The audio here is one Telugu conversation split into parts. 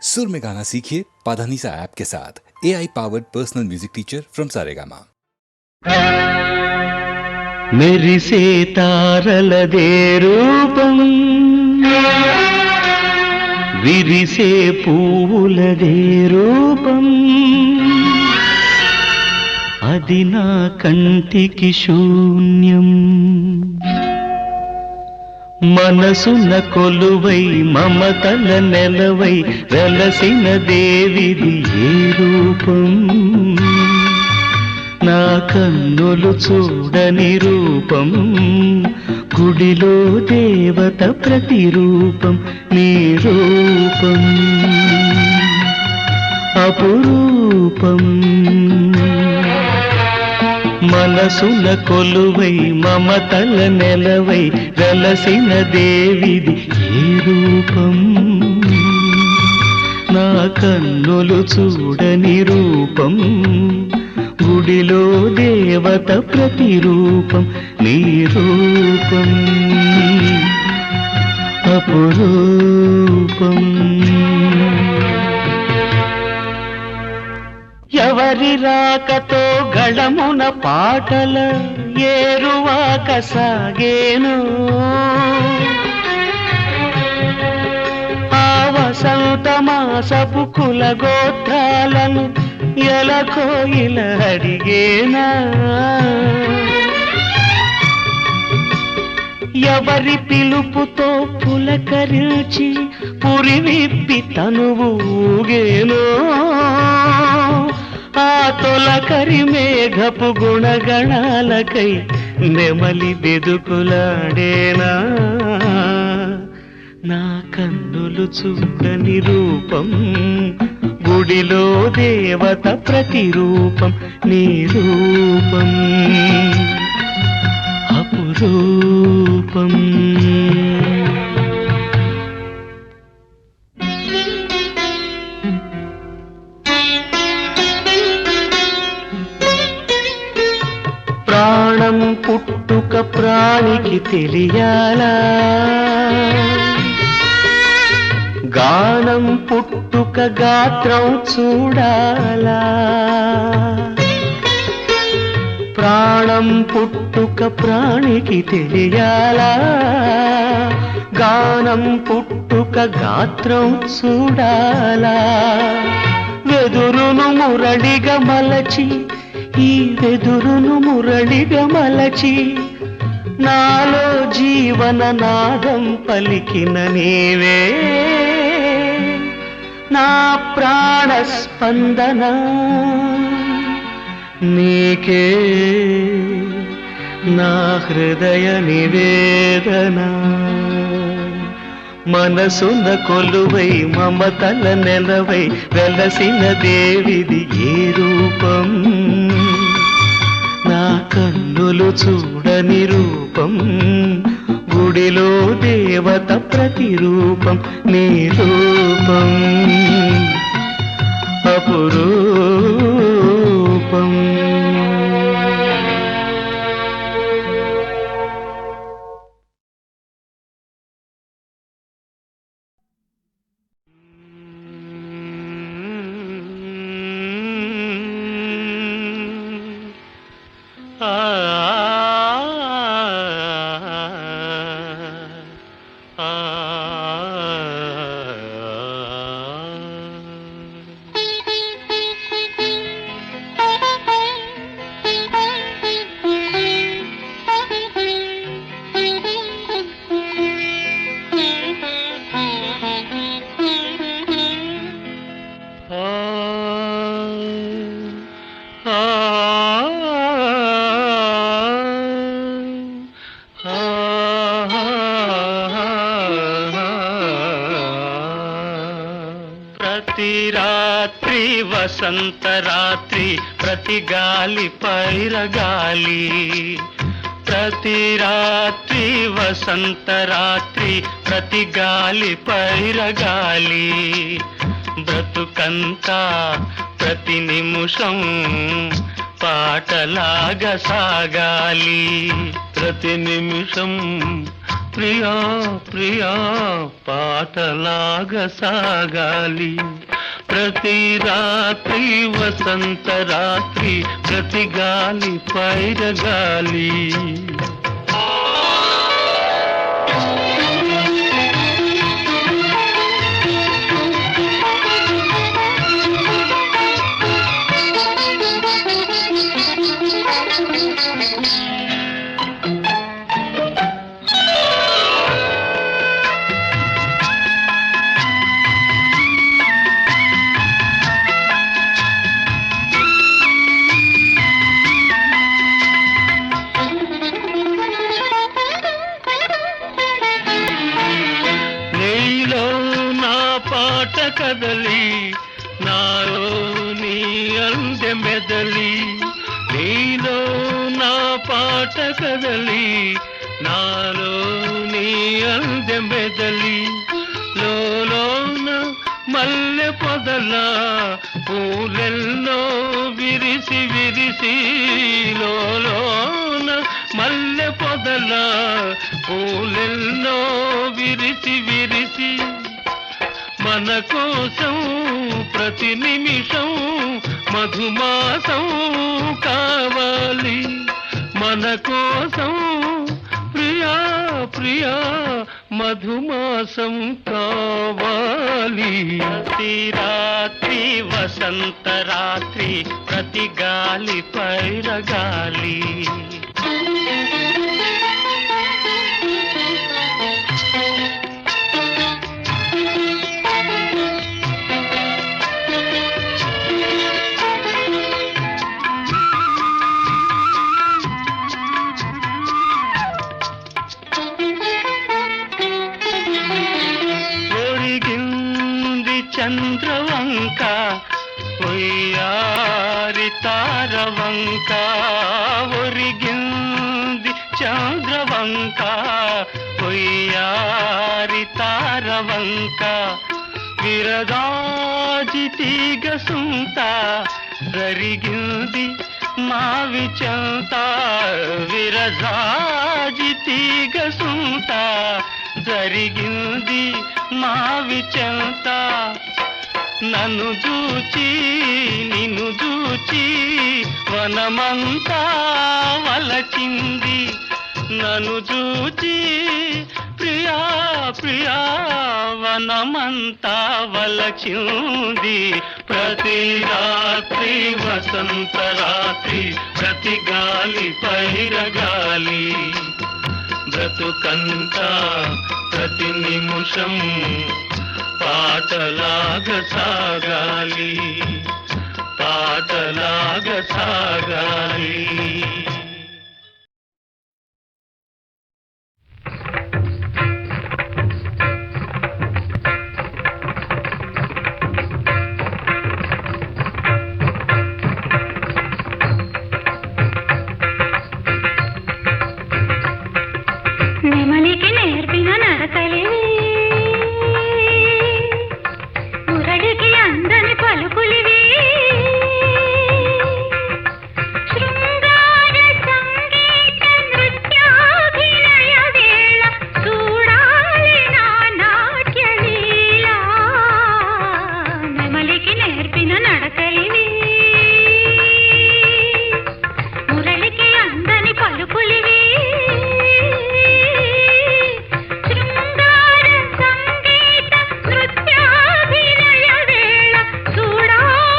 सुर में गाना सीखिए पाधानीसा ऐप के साथ। AI powered personal music teacher from Saregama. మెరిసే తారలదే రూపం, విరిసే పువ్వులదే రూపం, అది నా కంటికి శూన్యం. మనసున కొలువై మమతల నెలవై వెలసిన దేవిది ఏ రూపం, నా కన్నులు చూడని రూపం, గుడిలో దేవత ప్రతిరూపం, నీ రూపం అపురూపం. మనసున కొలువై మమతల నెలవై వెలసిన దేవిది ఏ రూపం, నా కన్నులు చూడని రూపం, గుడిలో దేవత ప్రతిరూపం, నీ రూపం అపురూపం. ఎవరి రాకతో గళమున పాటల ఏరువాక సాగేను, ఆ వసంత మాసపు కుల గోత్రాలను ఎలకోయిల అడిగేనా, ఎవరి పిలుపుతో పులకరించి పురివిప్పి తనువు ఊగేనో, ఆ తొలకరి మేఘపు గుణగణాలకై నెమలి బెదుకులాడేనా, నా కన్నులు చూడని రూపం, గుడిలో దేవత ప్రతిరూపం, నీ రూపం అపురూపం. ప్రాణం పుట్టుక ప్రాణికి తెలియాలా, గానం పుట్టుక గాత్రం చూడాలా, ప్రాణం పుట్టుక ప్రాణికి తెలియాలా, గానం పుట్టుక గాత్రం చూడాలా, వెదురును మురళిగా మలచి, ఈ వెదురును మురళిగా మలచి, నాలో జీవన నాదం పలికిన నీవే, నా ప్రాణ స్పందన నీకే, నా హృదయ నివేదన. మనసున కొలువై మమతల నెలవై వెలసిన దేవిది ఏ రూపం, నా కన్నులు చూడని రూపం, గుడిలో దేవత ప్రతిరూపం, నీ రూపం అపురూపం. ప్రతి రాత్రి వసంత రాత్రి, ప్రతి గాలి పైరగాలి, ప్రతి రాత్రి వసంత రాత్రి, ప్రతి గాలి పైరగాలి, బ్రతుకంతా ప్రతి నిమిషం పాటలాగా సాగాలి, ప్రతి నిమిషం ప్రియా ప్రియా పాటలాగా సాగాలి ప్రతి రాత్రి వసంత రాత్రి ప్రతి గాలి పైరగాలి పాట కదలి నాలో నీ అందె మెదలి నీలో నా పాట కదలి నాలో నీ అందె మెదలి లోన మల్లె పొదల పూలెల్లో విరిసి విరిసి లోన మల్లె పొదల పూలెల్లో విరిసి విరిసి మన కోసం ప్రతి నిమిషం మధుమాసం కావాలి మన కోసం ప్రియా ప్రియా మధుమాసం కావాలి ప్రతి రాత్రి వసంత రాత్రి ప్రతి గాలి పైరగాలి చంద్రవంక ఒయ్యారి తారవంక ఒరిగింది చంద్రవంక ఒయ్యారి తారవంక విరగాజి తీగ సుంత జరిగింది మావి చెంత విరజాజి తీగ సుంత జరిగింది మావి చెంత నన్ను చూచి నిన్ను చూచి వనమంతా వలచింది నన్ను చూచి ప్రియా ప్రియా వనమంతా వలచింది ప్రతి రాత్రి వసంత రాత్రి ప్రతి గాలి పైరగాలి బ్రతుకంతా ప్రతి నిమిషం పాటలాగా సాగాలి పాటలాగా సాగాలి నెమలికి నేర్పిన నడకలివి మురడికి అందని పలుకులివి శృంగార సంగీత నృత్యాభినయ వేళ చూడాలి నా నాట్యలీల నెమలికి నేర్పిన నడకలివి మురళికి అందని పలుకులివి శృంగార సంగీత నృత్యాభినయ వేళ చూడాలి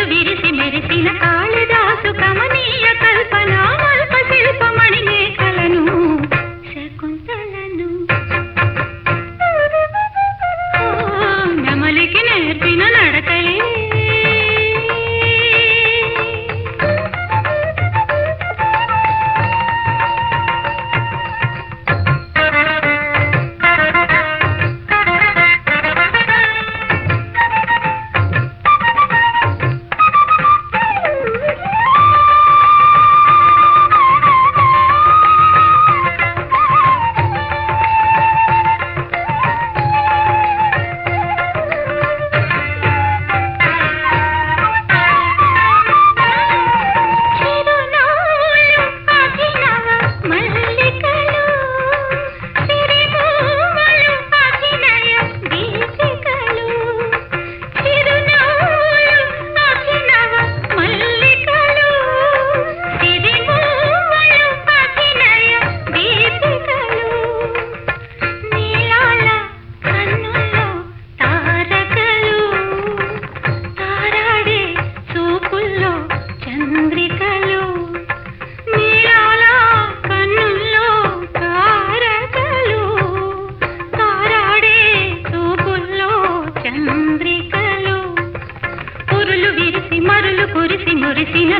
విరిసి మెరిసిన కాళిదాసు కమనీయ కల్పన అల్ప శిల్పమణి మేకలను శకుంతలను నెమలికి నేర్పిన నడకలే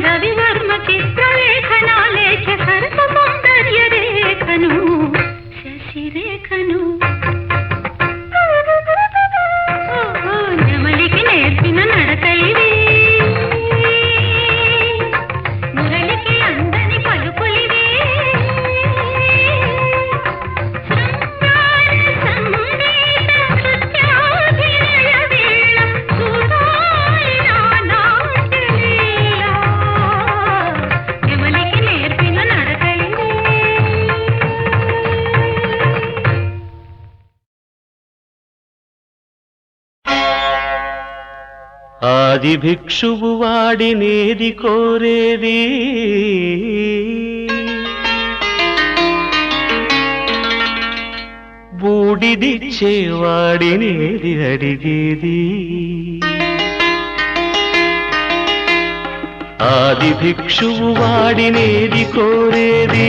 రవివర్మ చిత్రలేఖనాలేఖ సర్వ సౌందర్య రేఖను శశిరేఖను నెమలికి నేర్పిన నడకలివి మురళికి అందని పలుకులివి శృంగార సంగీత నృత్యాభినయ వేళ చూడాలి నా నాట్యలీల నెమలికి నేర్పిన నడకలివి ఆది భిక్షువు వాడినేది కోరేది బూడిదిచ్చేవాడినేది అడిగేది ఆది భిక్షువు వాడినేది కోరేది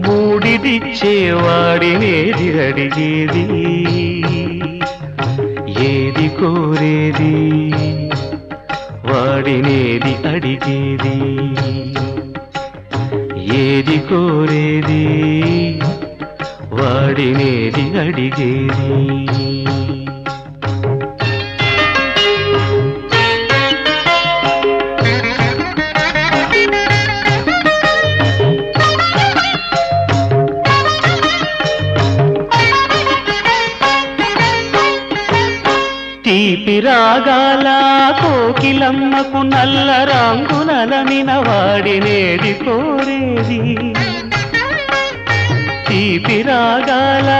బూడిదిచ్చేవాడినేది అడిగేది ఏది కోరేది వాడినేది అడిగేది ఏది కోరేది వాడినేది అడిగేది తీపి రాగాల కోకిలమ్మకు నల్ల రంగునలమిన వాడినేది కోరేది తీపి రాగాల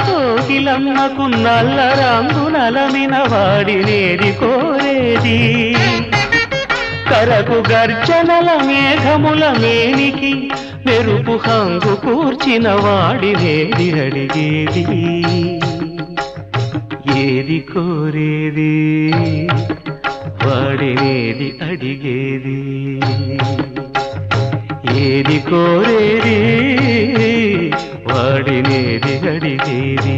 కోకిలమ్మకు నల్ల రంగునలమిన వాడినేది కోరేది కరకు గర్జనల మేఘముల మేనికి మెరుపు హంగు కూర్చిన వాడినేది అడిగేది ఏది కోరేది వాడినేది అడిగేది ఏది కోరేది వాడినేది అడిగేది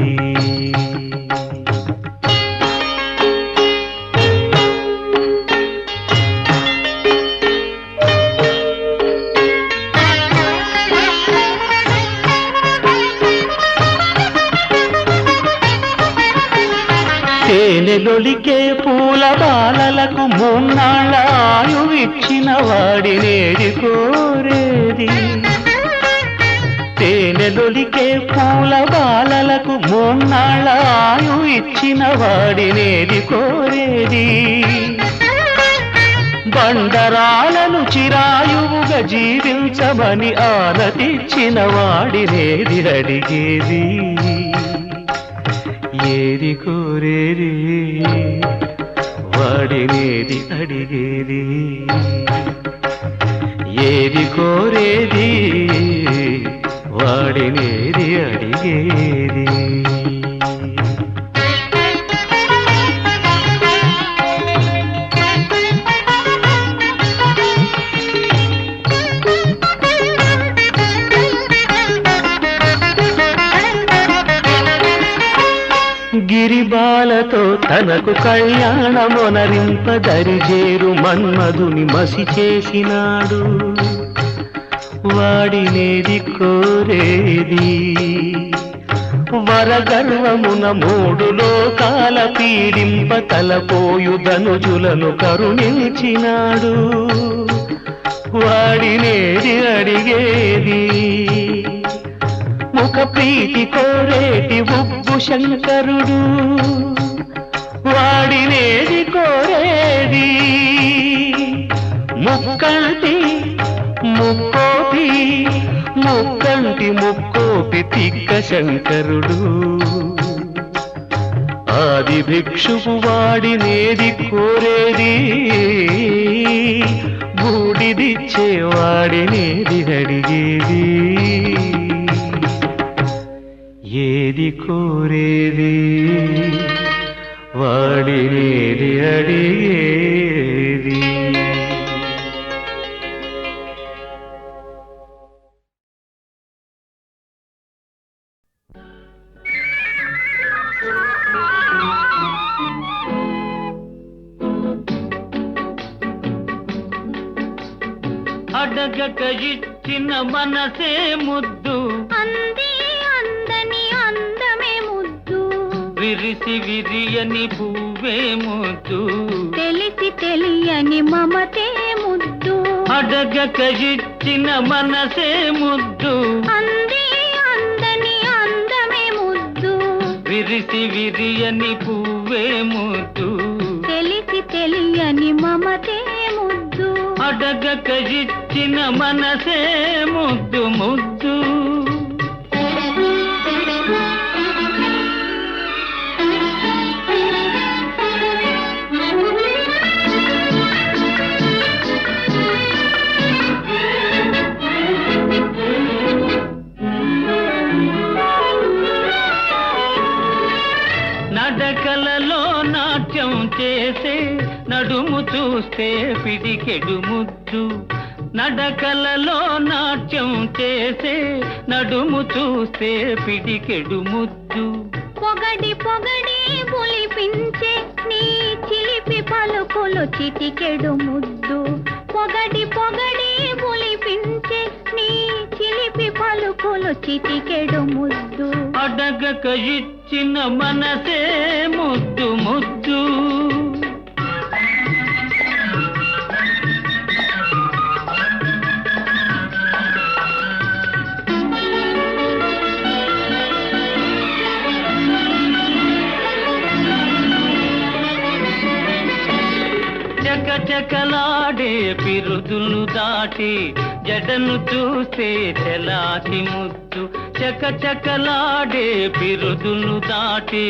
తేనెలొలికే పూల బాలలకు మూన్నాళ్ళ ఆయువిచ్చిన వాడినేది కోరేది తేనెలొలికే పూల బాలలకు మూన్నాళ్ళ ఆయువిచ్చిన వాడినేది కోరేది బండరాలను చిరాయువుగా జీవించమని ఆనతిచ్చిన వాడినేది అడిగేది ఏది కోరేది వాడినేది అడిగేది ఏది కోరేది వాడినేది అడిగేది తనకు కళ్యాణమొనరింపదరిజేరు మన్మధుని మసి చేసినాడు. వాడినేది కోరేది వరగర్వమున మూడు లోకాల పీడింప తలపోయు ధనుజులను కరుణించినాడు. వాడినేది అడిగేది ముఖ ప్రీతి కోరేటి ఉబ్బు శంకరుడు. వాడినేది కోరేది ముక్కంటి ముక్కోపి ముక్కంటి ముక్కోపి తిక్క శంకరుడు. ఆది భిక్షువు వాడినేది కోరేది బూడిదిచ్చే వాడినేది అడిగేది. ఏది కోరేది వాడినేది అడిగేది. అడగక ఇచ్చిన మనసే ముద్దు, అంది అందని అందమే ముద్దు, విరిసి విరియని పువ్వే ముద్దు, తెలిసి తెలియని మమతే ముద్దు. అడగక ఇచ్చిన మనసే ముద్దు, అంది అందని అందమే ముద్దు, విరిసి విరియని పువ్వే ముద్దు, తెలిసి తెలియని మమతే ముద్దు. అడగక ఇచ్చిన మనసే ముద్దు ముద్దు. నడకలలో నాట్యం చేసే నడుము చూస్తే పిడికెడు ముద్దు, నడకలలో నాట్యం చేసే నడుము చూస్తే పిడికెడు ముద్దు. పొగడి పొగడి పులిపించే నీ చిలిపి పలుకులు చిటికెడు ముద్దు, పొగడి పొగడి పులిపించే నీ చిలిపి పలుకులు చిటికెడు ముద్దు. అడగక ఇచ్చిన మనసే ముద్దు ముద్దు. చకచకలాడే పిరుదులు దాటి జడను చూస్తే తెలాకి ముద్దు, చకచకలాడే పిరుదులు దాటి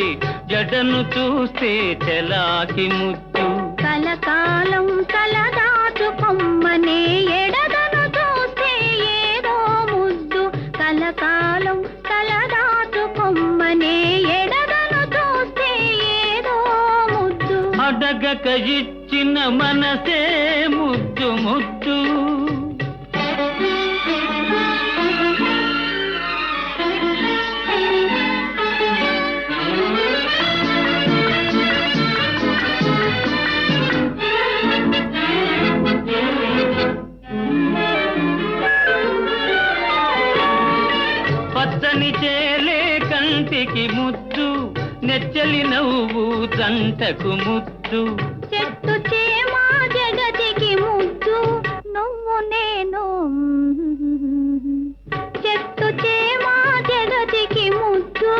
జడను చూస్తే తెలాకి ముద్దు. కలకాలం తలదాచుకొమ్మనే ఎడదను చూస్తే ఏదో ముద్దు, కలకాలం తలదాచుకొమ్మనే ఎడదను చూస్తే ఏదో ముద్దు. అడగక ఇచ్చిన మనసే ముద్దు ముద్దు. పచ్చని చేలే కంటికి ముద్దు, నెచ్చలి నవ్వు దంటకు ముద్దు, చెట్టు చేమా జగతికి ముద్దు, నువ్వు నేను. చెట్టు చేమా జగతికి ముద్దు,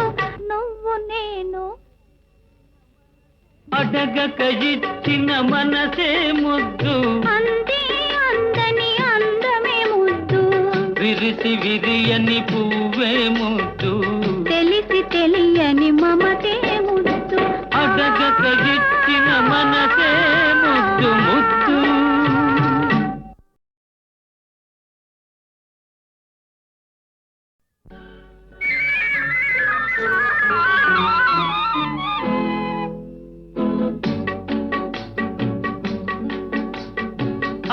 నువ్వు నేను. అడగక ఇచ్చిన మనసే ముద్దు, అంది అందని అందమే ముద్దు, విరిసి విరియని పువ్వే ముద్దు, తెలిసి తెలియని మమతే ముద్దు. అడగక ఇచ్చిన మనసే ముద్దు ముద్దు.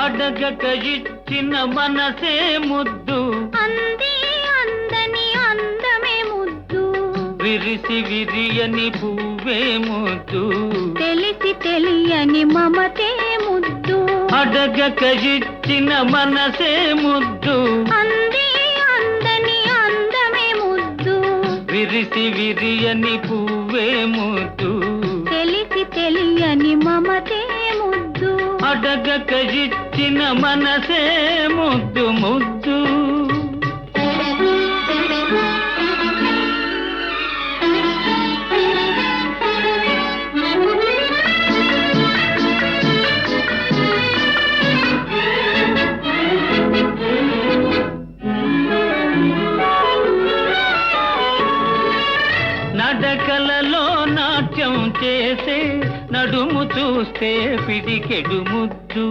అడగక ఇచ్చిన మనసే ముద్దు, అంది అందని అందమే ముద్దు, విరిసి విరియని పువ్వు పువ్వే ముద్దు తెలిసి తెలియని మమతే ముద్దు అడగక ఇచ్చిన మనసే ముద్దు అంది అందని అందమే ముద్దు విరిసి విరియని పువ్వే ముద్దు తెలిసి తెలియని మమతే ముద్దు అడగక ఇచ్చిన మనసే ముద్దు ముద్దు నడకలలో నాట్యం చేసే నడుము చూస్తే పిడికెడు ముద్దు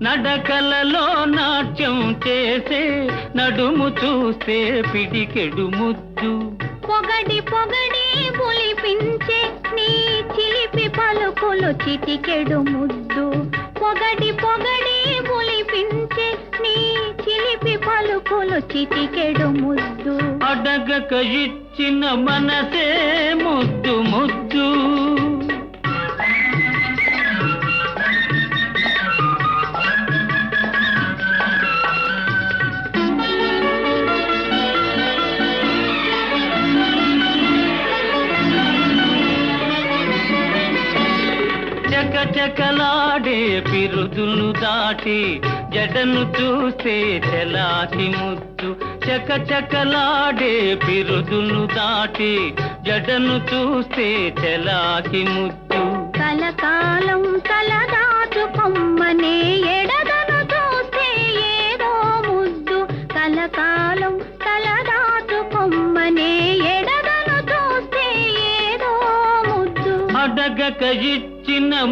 నడకలలో నాట్యం చేసే నడుము చూస్తే పిడికెడు ముద్దు పొగడి పొగడి పులిపించే నీ చిలిపి పలుకులు చిటికెడు ముద్దు పొగడి పొగడి పులిపించే నీ చిలిపి పలుకులు చిటికెడు ముద్దు అడగక ఇచ్చిన మనసే ముద్దు ముద్దు చకచకలాడే పిరుదులు దాటి జడను చూస్తే చెలాకి ముద్దు చకచకలాడే పిరుదులు దాటి జడను చూస్తే చెలాకి ముద్దు కలకాలం తలదాచుకొమ్మనే ఎడదను చూస్తే ఏదో ముద్దు కలకాలం తలదాచుకొమ్మనే ఎడదను చూస్తే ఏదో ముద్దు అడగక ఇచ్చిన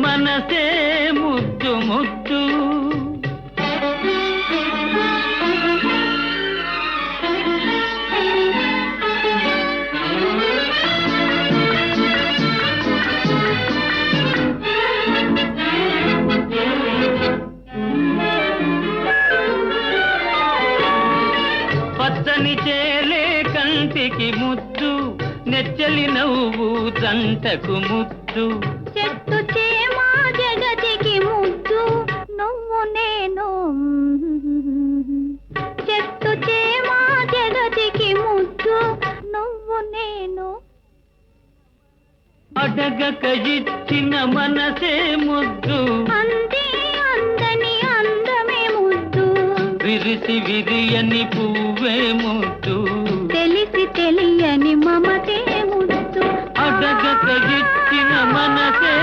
మనసే ముద్దు ముద్దు పచ్చని చేలే కంటికి ముద్దు నెచ్చలి నవ్వు జంటకు ముద్దు చెట్టు చేమా జగతికి ముద్దు నువ్వు నేను చెట్టు చేమా జగతికి ముద్దు నువ్వు నేను అడగక ఇచ్చిన మనసే ముద్దు అంది అందని అందమే ముద్దు విరిసి విరియని పువ్వే ముద్దు తెలిసి తెలియని మమతే ముద్దు అడగక ఇచ్చిన మనసే